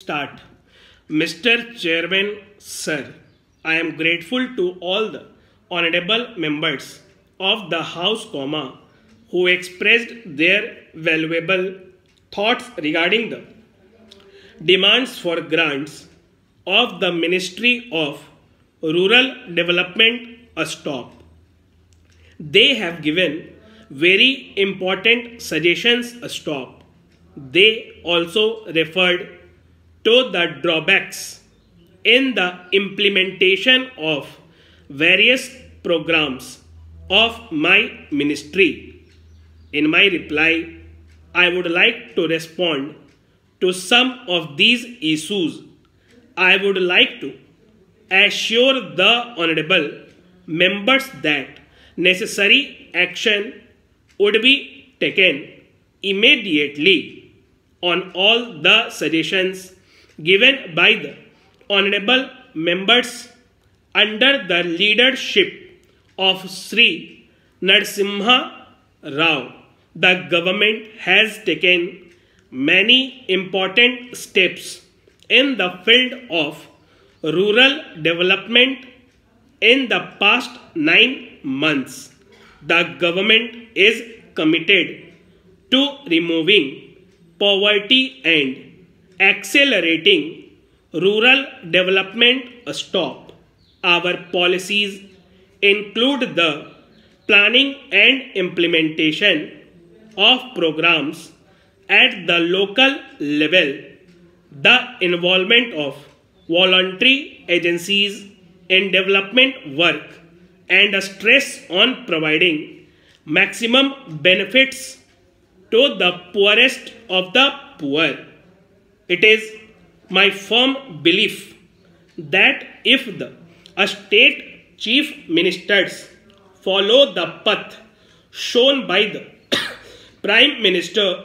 Start. Mr. Chairman, Sir, I am grateful to all the honorable members of the House, who expressed their valuable thoughts regarding the demands for grants of the Ministry of Rural Development a stop. They have given very important suggestions a stop. They also referred to the drawbacks in the implementation of various programs of my ministry. In my reply, I would like to respond to some of these issues. I would like to assure the honorable members that necessary action would be taken immediately on all the suggestions given by the honorable members under the leadership of Sri Narasimha Rao. The government has taken many important steps in the field of rural development in the past 9 months. The government is committed to removing poverty and accelerating rural development a stop. Our policies include the planning and implementation of programs at the local level, the involvement of voluntary agencies in development work, and a stress on providing maximum benefits to the poorest of the poor. It is my firm belief that if the state chief ministers follow the path shown by the Prime Minister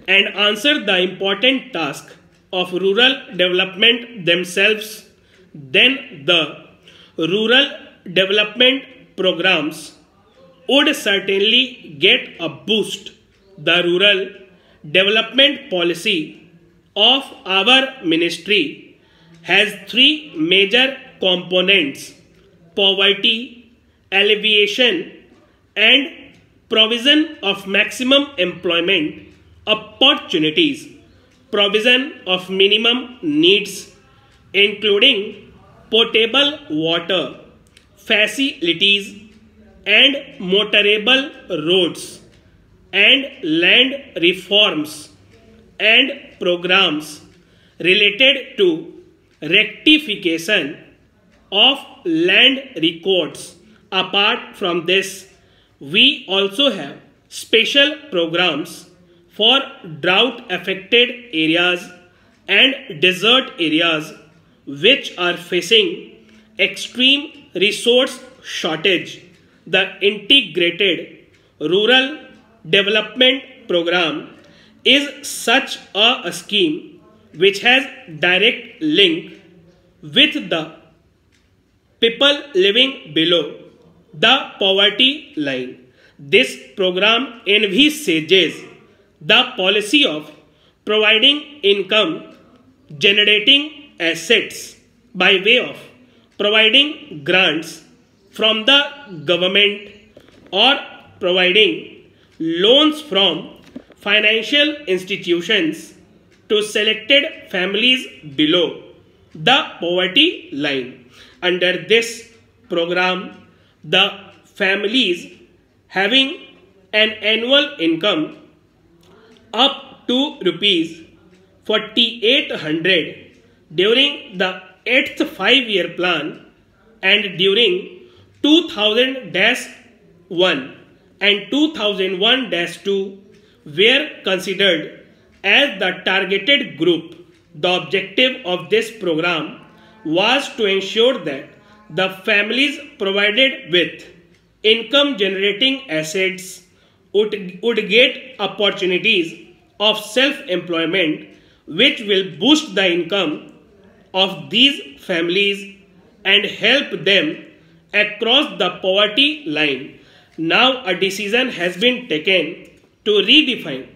and answer the important task of rural development themselves, then the rural development programs would certainly get a boost. The rural development policy of our ministry has three major components: poverty alleviation and provision of maximum employment opportunities, provision of minimum needs including potable water facilities and motorable roads, and land reforms and programs related to rectification of land records. Apart from this, we also have special programs for drought affected areas and desert areas which are facing extreme resource shortage. The integrated rural development program is such a scheme which has direct link with the people living below the poverty line. This program envisages the policy of providing income generating assets by way of providing grants from the government or providing loans from financial institutions to selected families below the poverty line. Under this program, the families having an annual income up to rupees 4,800 during the 8th 5-year plan and during 2000-1 and 2001-2 were considered as the targeted group. The objective of this program was to ensure that the families provided with income generating assets would get opportunities of self-employment which will boost the income of these families and help them across the poverty line. Now a decision has been taken to redefine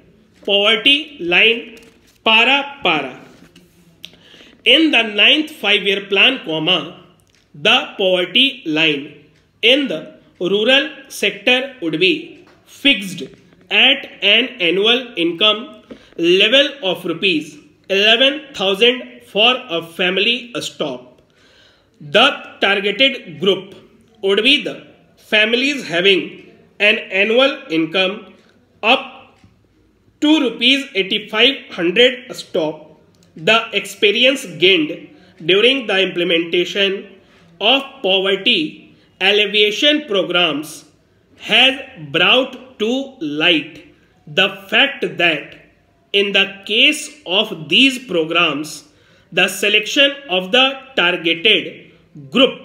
poverty line Para. In the ninth five-year plan, the poverty line in the rural sector would be fixed at an annual income level of rupees 11,000 for a family stop. The targeted group would be the families having an annual income up to rupees 8,500 stop. The experience gained during the implementation of poverty alleviation programs has brought to light the fact that in the case of these programs, the selection of the targeted group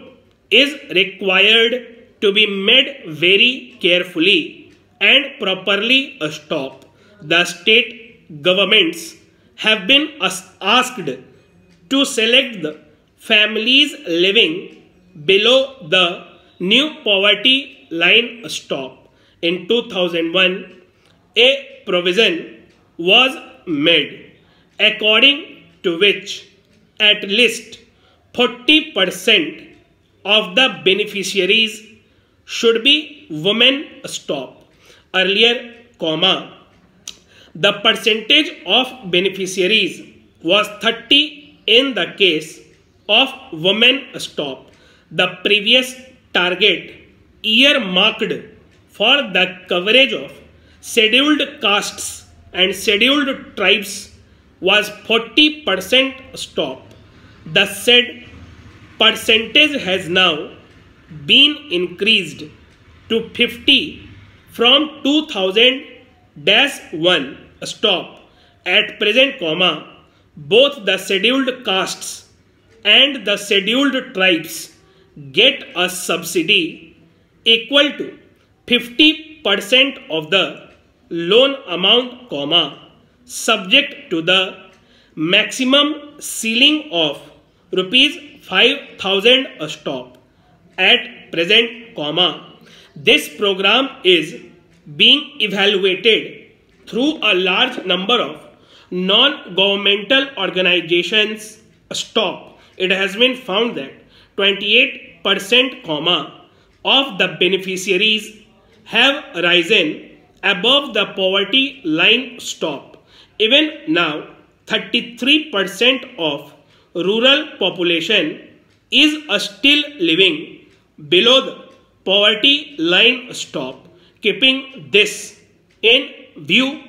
is required to be made very carefully and properly. Stop. The state governments have been asked to select the families living below the new poverty line stop. In 2001, a provision was made according to which at least 40% of the beneficiaries should be women. Stop. Earlier, the percentage of beneficiaries was 30 in the case of women. Stop. The previous target earmarked for the coverage of scheduled castes and scheduled tribes was 40%. Stop. The said percentage has now been increased to 50 from 2001. Stop. At present, both the scheduled castes and the scheduled tribes get a subsidy equal to 50% of the loan amount, subject to the maximum ceiling of rupees 5,000. Stop. At present, this program is being evaluated through a large number of non-governmental organizations. Stop. It has been found that 28% of the beneficiaries have risen above the poverty line. Stop. Even now, 33% of rural population is still living below the poverty line. Stop. Keeping this in view,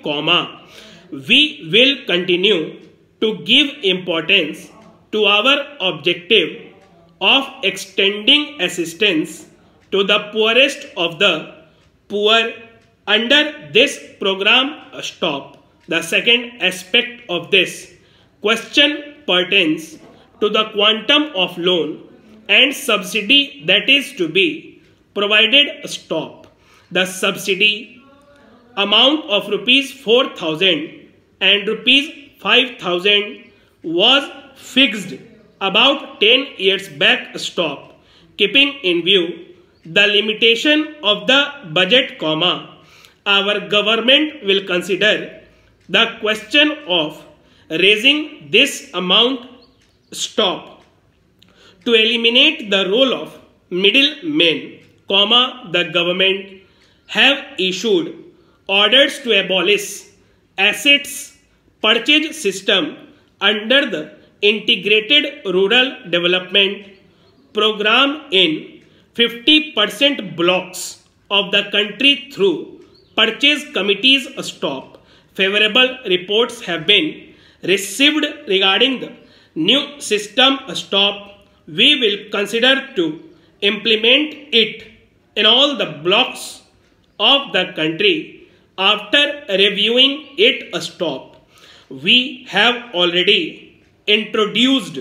we will continue to give importance to our objective of extending assistance to the poorest of the poor under this program. Stop. The second aspect of this question pertains to the quantum of loan and subsidy that is to be provided. Stop. The subsidy amount of rupees 4,000 and rupees 5,000 was fixed about 10 years back. Stop. Keeping in view the limitation of the budget, our government will consider the question of raising this amount. Stop. To eliminate the role of middlemen, the government have issued orders to abolish assets purchase system under the Integrated Rural Development Program in 50% blocks of the country through purchase committees. Stop. Favorable reports have been received regarding the new system. Stop. We will consider to implement it in all the blocks of the country after reviewing it. Stop. We have already introduced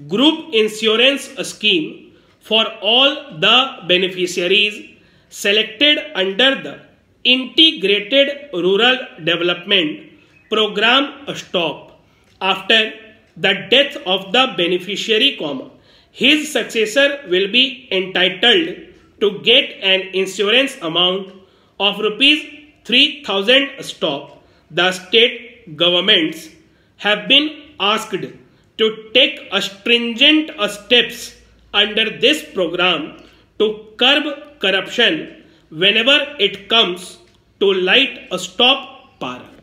group insurance scheme for all the beneficiaries selected under the Integrated Rural Development Program. Stop. After the death of the beneficiary, his successor will be entitled to get an insurance amount of rupees 3,000. Stop. The state governments have been asked to take stringent steps under this program to curb corruption whenever it comes to light a stop power.